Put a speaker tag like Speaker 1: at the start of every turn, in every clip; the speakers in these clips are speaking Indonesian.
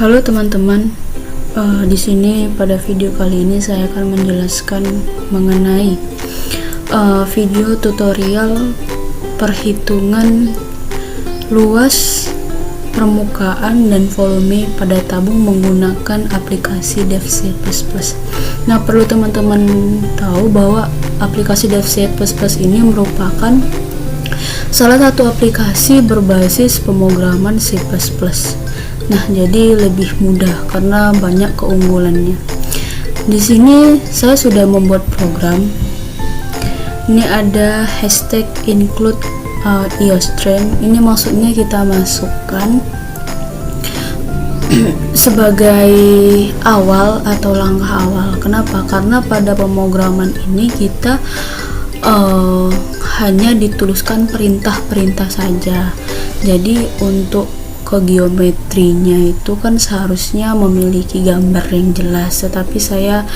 Speaker 1: Halo teman-teman, di sini pada video kali ini saya akan menjelaskan mengenai video tutorial perhitungan luas, permukaan, dan volume pada tabung menggunakan aplikasi DevC++. Nah, perlu teman-teman tahu bahwa aplikasi DevC++ ini merupakan salah satu aplikasi berbasis pemrograman C++. Nah, jadi lebih mudah karena banyak keunggulannya. Di sini saya sudah membuat program. Ini ada hashtag include iostream. Ini maksudnya kita masukkan sebagai awal atau langkah awal. Kenapa? Karena pada pemrograman ini kita hanya dituliskan perintah-perintah saja. Jadi untuk ke geometrinya itu kan seharusnya memiliki gambar yang jelas, tetapi saya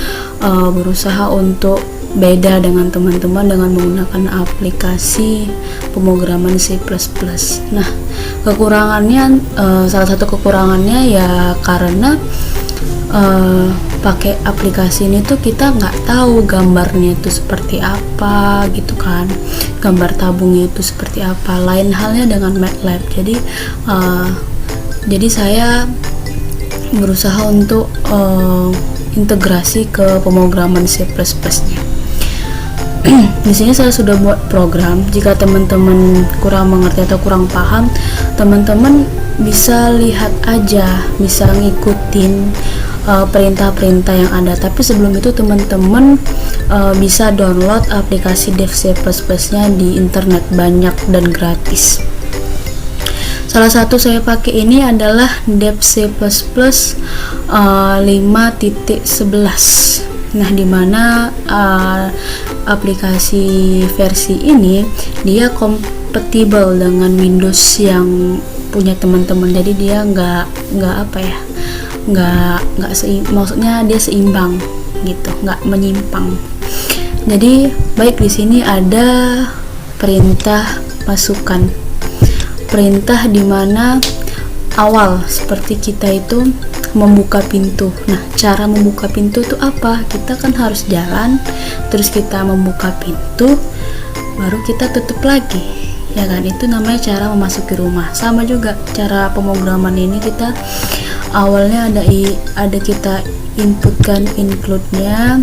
Speaker 1: berusaha untuk beda dengan teman-teman dengan menggunakan aplikasi pemrograman C++. Nah, kekurangannya, salah satu kekurangannya ya karena pakai aplikasi ini tuh kita nggak tahu gambarnya itu seperti apa gitu kan, gambar tabungnya itu seperti apa. Lain halnya dengan MATLAB. Jadi saya berusaha untuk integrasi ke pemrograman C++ nya. Di sini saya sudah buat program. Jika teman-teman kurang mengerti atau kurang paham, teman-teman bisa lihat aja, bisa ngikutin perintah-perintah yang ada. Tapi sebelum itu teman-teman bisa download aplikasi DevC++ nya di internet, banyak dan gratis. Salah satu saya pakai ini adalah DevC++ 5.11. Nah, dimana aplikasi versi ini dia kompatibel dengan Windows yang punya teman-teman. Jadi dia maksudnya dia seimbang gitu, nggak menyimpang. Jadi baik, di sini ada perintah masukkan, perintah dimana awal seperti kita itu membuka pintu. Nah, cara membuka pintu itu apa? Kita kan harus jalan, terus kita membuka pintu, baru kita tutup lagi, ya kan? Itu namanya cara memasuki rumah. Sama juga cara pemrograman ini, kita awalnya ada kita inputkan include-nya.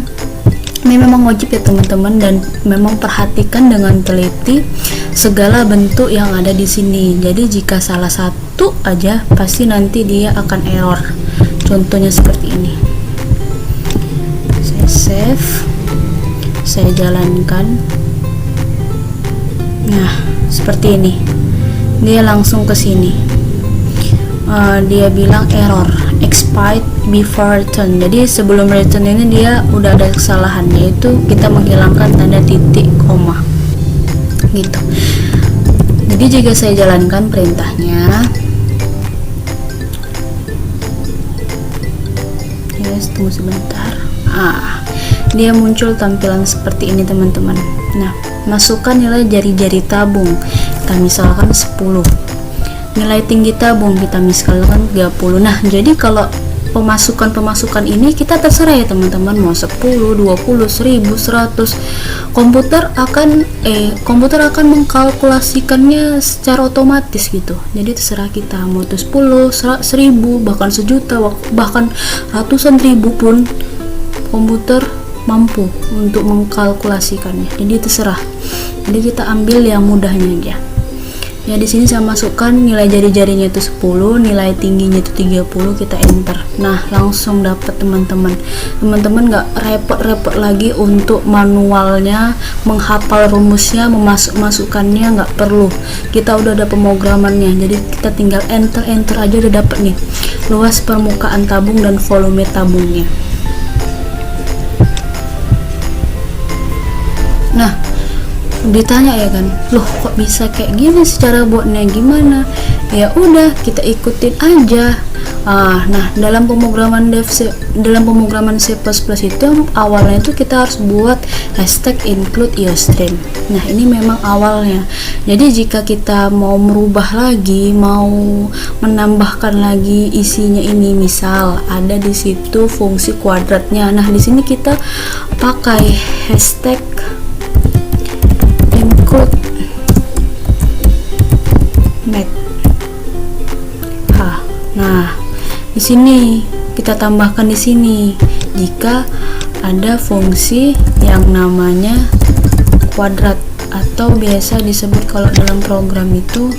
Speaker 1: Ini memang wajib ya teman-teman, dan memang perhatikan dengan teliti segala bentuk yang ada di sini. Jadi jika salah satu aja pasti nanti dia akan error. Contohnya seperti ini. Saya save, saya jalankan. Nah, seperti ini. Dia langsung ke sini. Dia bilang error expired before return. Jadi sebelum return ini dia udah ada kesalahan, yaitu kita menghilangkan tanda titik koma gitu. Jadi jika saya jalankan perintahnya, tunggu sebentar, dia muncul tampilan seperti ini teman-teman. Nah, masukkan nilai jari-jari tabung, kita misalkan 10. Nilai tinggi tabung kita misalkan 30. Nah, jadi kalau pemasukan ini kita terserah ya teman-teman, mau 10, 20, 1000, 100. Komputer akan mengkalkulasikannya secara otomatis gitu. Jadi terserah kita mau itu 10, 1000, bahkan sejuta, bahkan ratusan ribu pun komputer mampu untuk mengkalkulasikannya. Jadi terserah. Jadi kita ambil yang mudahnya aja. Ya, di sini saya masukkan nilai jari-jarinya itu 10, nilai tingginya itu 30, kita enter. Nah, langsung dapat teman-teman. Teman-teman nggak repot-repot lagi untuk manualnya menghafal rumusnya, masukkannya nggak perlu. Kita udah ada pemrogramannya. Jadi kita tinggal enter aja udah dapat nih luas permukaan tabung dan volume tabungnya. Nah, Ditanya ya kan, loh kok bisa kayak gini, secara buatnya gimana? Ya udah kita ikutin aja. Nah dalam pemrograman C++ itu awalnya itu kita harus buat hashtag include iostream. Nah ini memang awalnya. Jadi jika kita mau merubah lagi, mau menambahkan lagi isinya, ini misal ada di situ fungsi kuadratnya. Nah di sini kita pakai hashtag include math. Nah, di sini kita tambahkan di sini jika ada fungsi yang namanya kuadrat, atau biasa disebut kalau dalam program itu,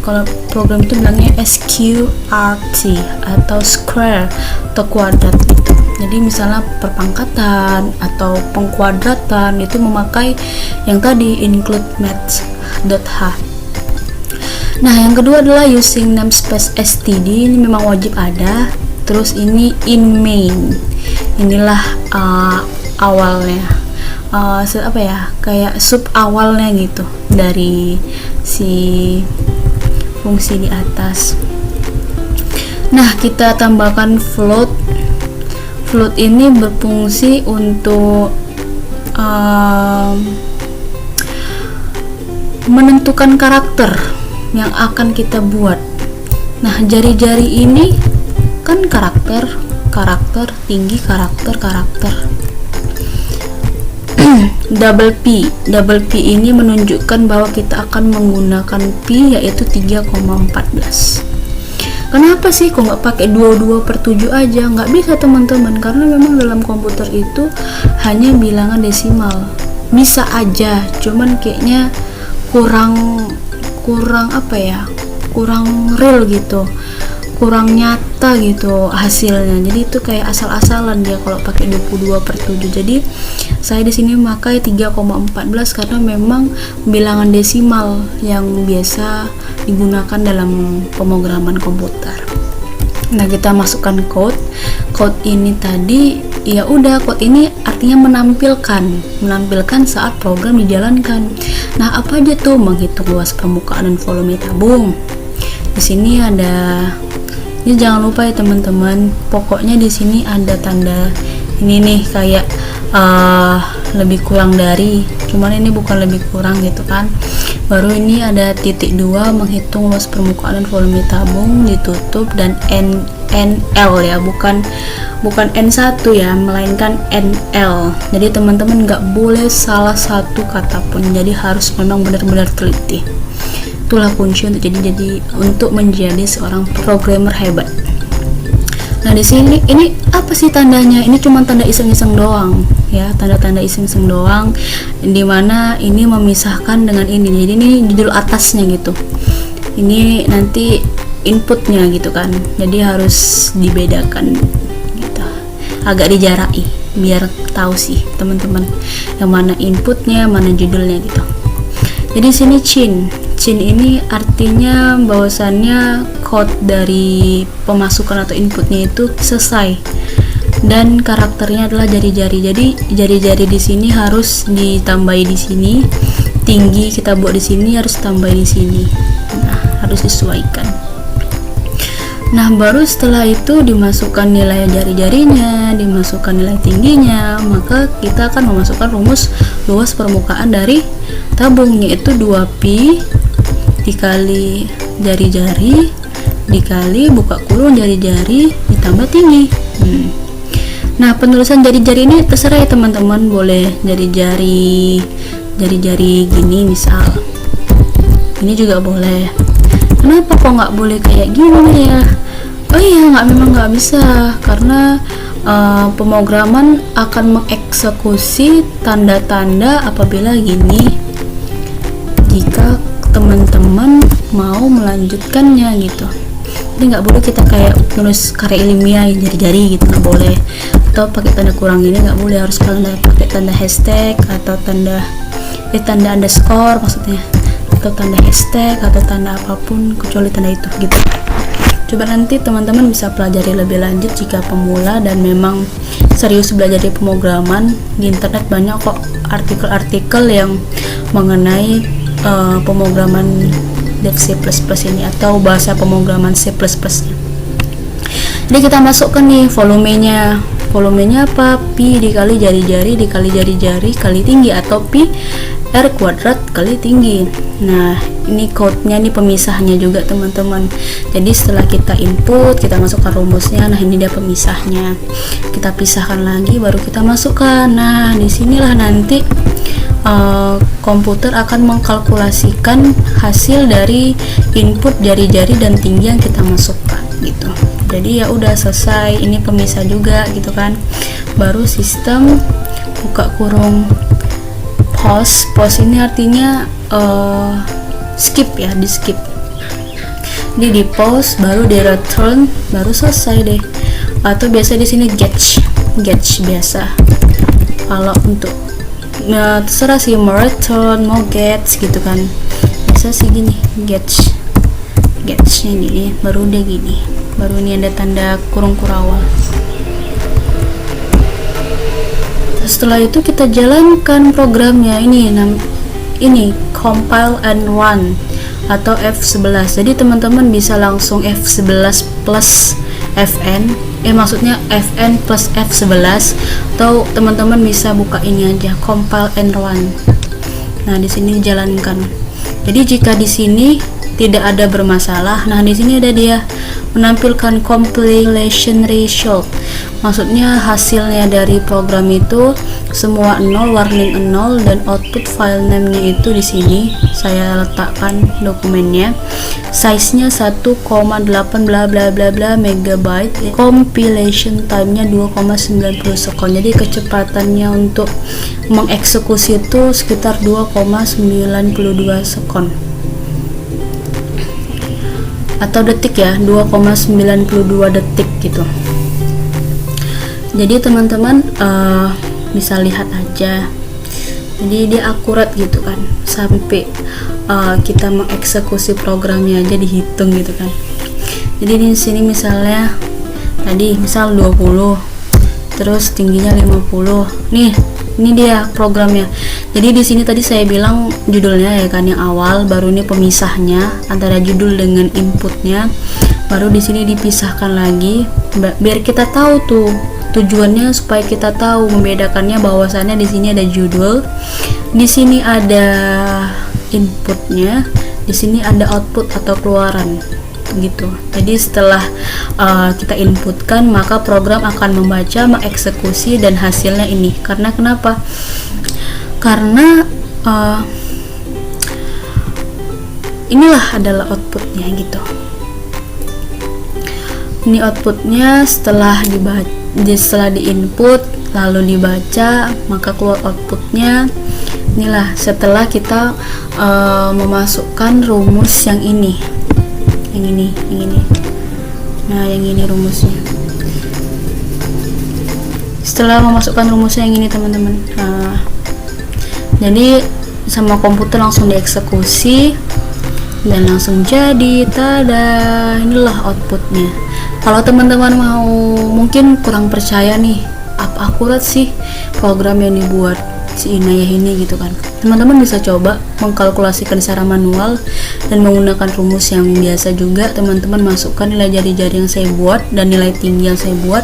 Speaker 1: kalau program itu bilangnya SQRT atau square atau kuadrat gitu. Jadi misalnya perpangkatan atau pengkuadratan itu memakai yang tadi include math.h. Nah yang kedua adalah using namespace std, ini memang wajib ada. Terus ini in main, inilah awalnya, kayak sub awalnya gitu dari si fungsi di atas. Nah kita tambahkan float. Float ini berfungsi untuk menentukan karakter yang akan kita buat. Nah jari-jari ini kan karakter tinggi, karakter double P ini menunjukkan bahwa kita akan menggunakan P yaitu 3,14. Kenapa sih kok nggak pakai 22/7 aja? Nggak bisa teman-teman, karena memang dalam komputer itu hanya bilangan desimal. Bisa aja, cuman kayaknya kurang real gitu, kurang nyata gitu hasilnya. Jadi itu kayak asal-asalan dia kalau pakai 22/7. Jadi saya di sini memakai 3,14 karena memang bilangan desimal yang biasa digunakan dalam pemrograman komputer. Nah kita masukkan code ini tadi, ya udah, code ini artinya menampilkan saat program dijalankan. Nah apa aja tuh? Menghitung luas permukaan dan volume tabung. Di sini ada, ini jangan lupa ya teman-teman, pokoknya di sini ada tanda ini nih kayak lebih kurang dari, cuman ini bukan lebih kurang gitu kan. Baru ini ada titik 2, menghitung luas permukaan dan volume tabung ditutup, dan NL ya, bukan N1 ya, melainkan NL. Jadi teman-teman nggak boleh salah satu kata pun, jadi harus memang benar-benar teliti. Itulah kunci untuk menjadi seorang programmer hebat. Nah di sini ini apa sih tandanya? Ini cuma tanda iseng-iseng doang ya, tanda-tanda iseng-iseng doang, dimana ini memisahkan dengan ini. Jadi ini judul atasnya gitu, ini nanti inputnya gitu kan, jadi harus dibedakan gitu, agak dijarai biar tahu sih teman-teman yang mana inputnya, mana judulnya gitu. Jadi sini chin ini artinya bahwasannya code dari pemasukan atau inputnya itu selesai, dan karakternya adalah jari-jari. Jadi jari-jari di sini harus ditambahi di sini, tinggi kita buat di sini harus tambah di sini. Nah, harus disesuaikan. Nah, baru setelah itu dimasukkan nilai jari-jarinya, dimasukkan nilai tingginya, maka kita akan memasukkan rumus luas permukaan dari tabung, yaitu 2pi dikali jari-jari dikali buka kurung jari-jari ditambah tinggi. Nah penulisan jari-jari ini terserah ya teman-teman, boleh jari-jari gini misal, ini juga boleh. Kenapa kok nggak boleh kayak gini ya? Oh iya, memang nggak bisa, karena pemrograman akan mengeksekusi tanda-tanda apabila gini, jika teman-teman mau melanjutkannya gitu. Jadi nggak boleh kita kayak nulis karya ilmiah jari-jari gitu, nggak boleh. Atau pakai tanda kurang ini nggak boleh, harus pakai tanda hashtag atau tanda underscore maksudnya, atau tanda hashtag atau tanda apapun kecuali tanda itu gitu. Coba nanti teman-teman bisa pelajari lebih lanjut jika pemula dan memang serius belajar di pemrograman. Di internet banyak kok artikel-artikel yang mengenai pemrograman Dev C++ ini atau bahasa pemrograman C++ nya. Jadi kita masukkan nih volumenya. Volumenya apa? Pi dikali jari-jari dikali jari-jari kali tinggi, atau pi R kuadrat kali tinggi. Nah, ini code-nya, ini pemisahnya juga teman-teman. Jadi setelah kita input, kita masukkan rumusnya. Nah, ini dia pemisahnya. Kita pisahkan lagi, baru kita masukkan. Nah, disinilah nanti komputer akan mengkalkulasikan hasil dari input jari-jari dan tinggi yang kita masukkan gitu. Jadi ya udah selesai, ini pemisah juga gitu kan. Baru sistem buka kurung pause. Pause ini artinya skip ya, di skip. Jadi di pause baru di return, baru selesai deh. Atau biasa di sini getch biasa. Kalau untuk terserah sih, mau return mau getch gitu kan. Biasa sih gini, getchnya gini, baru dia gini, baru ini ada tanda kurung kurawal. Setelah itu kita jalankan programnya. Ini compile and run atau F11. Jadi teman-teman bisa langsung F11 plus Fn, maksudnya Fn plus F11, atau teman-teman bisa buka ini aja, compile and run. Nah, di sini dijalankan. Jadi jika di sini tidak ada bermasalah, nah di sini ada dia menampilkan compilation result. Maksudnya hasilnya dari program itu semua 0, warning 0, dan output file name-nya itu di sini saya letakkan dokumennya. Size-nya 1,8 bla bla bla bla megabyte. Compilation time-nya 2,90 sekon. Jadi kecepatannya untuk mengeksekusi itu sekitar 2,92 sekon. Atau detik ya, 2,92 detik gitu. Jadi teman-teman bisa lihat aja. Jadi dia akurat gitu kan, sampai kita mengeksekusi programnya aja dihitung gitu kan. Jadi di sini misalnya tadi misal 20, terus tingginya 50. Nih, ini dia programnya. Jadi di sini tadi saya bilang judulnya ya kan yang awal, baru ini pemisahnya antara judul dengan inputnya. Baru di sini dipisahkan lagi biar kita tahu tuh tujuannya, supaya kita tahu membedakannya bahwasannya di sini ada judul, di sini ada inputnya, di sini ada output atau keluaran gitu. Jadi setelah kita inputkan, maka program akan membaca, mengeksekusi, dan hasilnya ini. Karena kenapa? Karena inilah adalah outputnya gitu. Ini outputnya setelah diinput lalu dibaca, maka keluar outputnya. Inilah setelah kita memasukkan rumus yang ini. Nah, yang ini rumusnya. Setelah memasukkan rumusnya yang ini teman-teman, jadi sama komputer langsung dieksekusi dan langsung jadi. Tada, inilah outputnya. Kalau teman-teman mau mungkin kurang percaya nih, apa akurat sih program yang dibuat si Inayah ini gitu kan, teman-teman bisa coba mengkalkulasikan secara manual dan menggunakan rumus yang biasa juga. Teman-teman masukkan nilai jari-jari yang saya buat dan nilai tinggi yang saya buat.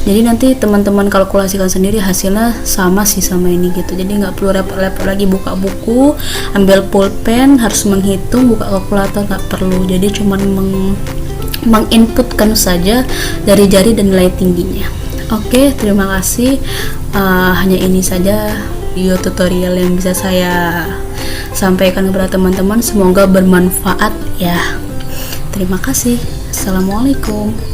Speaker 1: Jadi nanti teman-teman kalkulasikan sendiri, hasilnya sama sih sama ini gitu. Jadi nggak perlu repot-repot lagi buka buku, ambil pulpen, harus menghitung, buka kalkulator, nggak perlu. Jadi cuman menginputkan saja jari-jari dan nilai tingginya. Oke, terima kasih. Hanya ini saja video tutorial yang bisa saya sampaikan kepada teman-teman. Semoga bermanfaat ya. Terima kasih. Assalamualaikum.